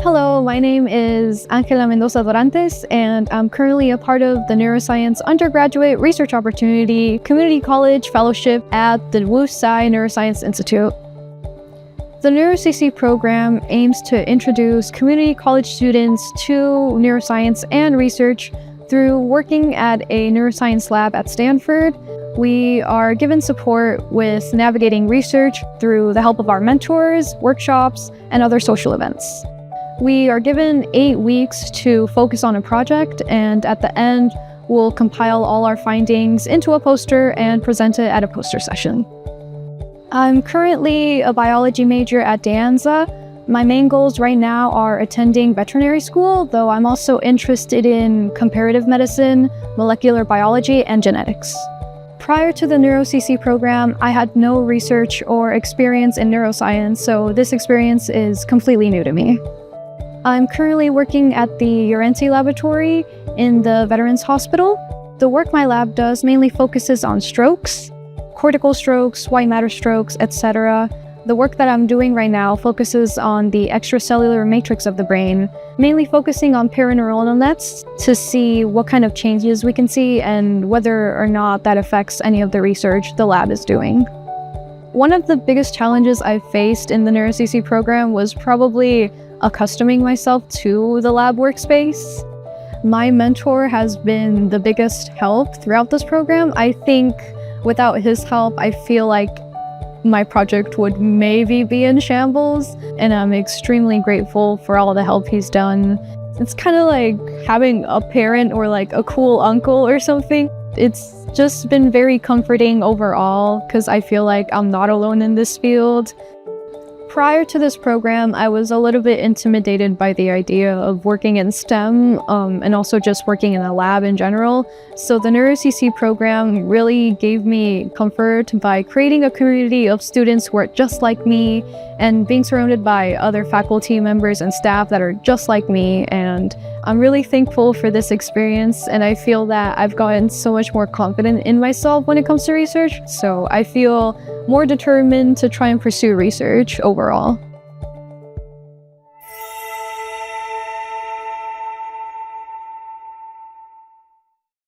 Hello, my name is Mendoza Dorantes, and I'm currently a part of the Neuroscience Undergraduate Research Opportunity Community College Fellowship at the Wu Tsai Neurosciences Institute. The NeURO-CC program aims to introduce community college students to neuroscience and research through working at a neuroscience lab at Stanford. We are given support with navigating research through the help of our mentors, workshops, and other social events. We are given 8 weeks to focus on a project, and at the end, we'll compile all our findings into a poster and present it at a poster session. I'm currently a biology major at De Anza. My main goals right now are attending veterinary school, though I'm also interested in comparative medicine, molecular biology, and genetics. Prior to the NeURO-CC program, I had no research or experience in neuroscience, so this experience is completely new to me. I'm currently working at the Dorantes laboratory in the Veterans Hospital. The work my lab does mainly focuses on strokes, cortical strokes, white matter strokes, etc. The work that I'm doing right now focuses on the extracellular matrix of the brain, mainly focusing on paraneuronal nets to see what kind of changes we can see and whether or not that affects any of the research the lab is doing. One of the biggest challenges I've faced in the NeURO-CC program was probably accustoming myself to the lab workspace. My mentor has been the biggest help throughout this program. I think without his help, I feel like my project would maybe be in shambles, and I'm extremely grateful for all the help he's done. It's kind of like having a parent or like a cool uncle or something. It's just been very comforting overall because I feel like I'm not alone in this field. Prior to this program, I was a little bit intimidated by the idea of working in STEM and also just working in a lab in general. So the NeURO-CC program really gave me comfort by creating a community of students who are just like me and being surrounded by other faculty members and staff that are just like me. And I'm really thankful for this experience, and I feel that I've gotten so much more confident in myself when it comes to research. So I feel more determined to try and pursue research overall.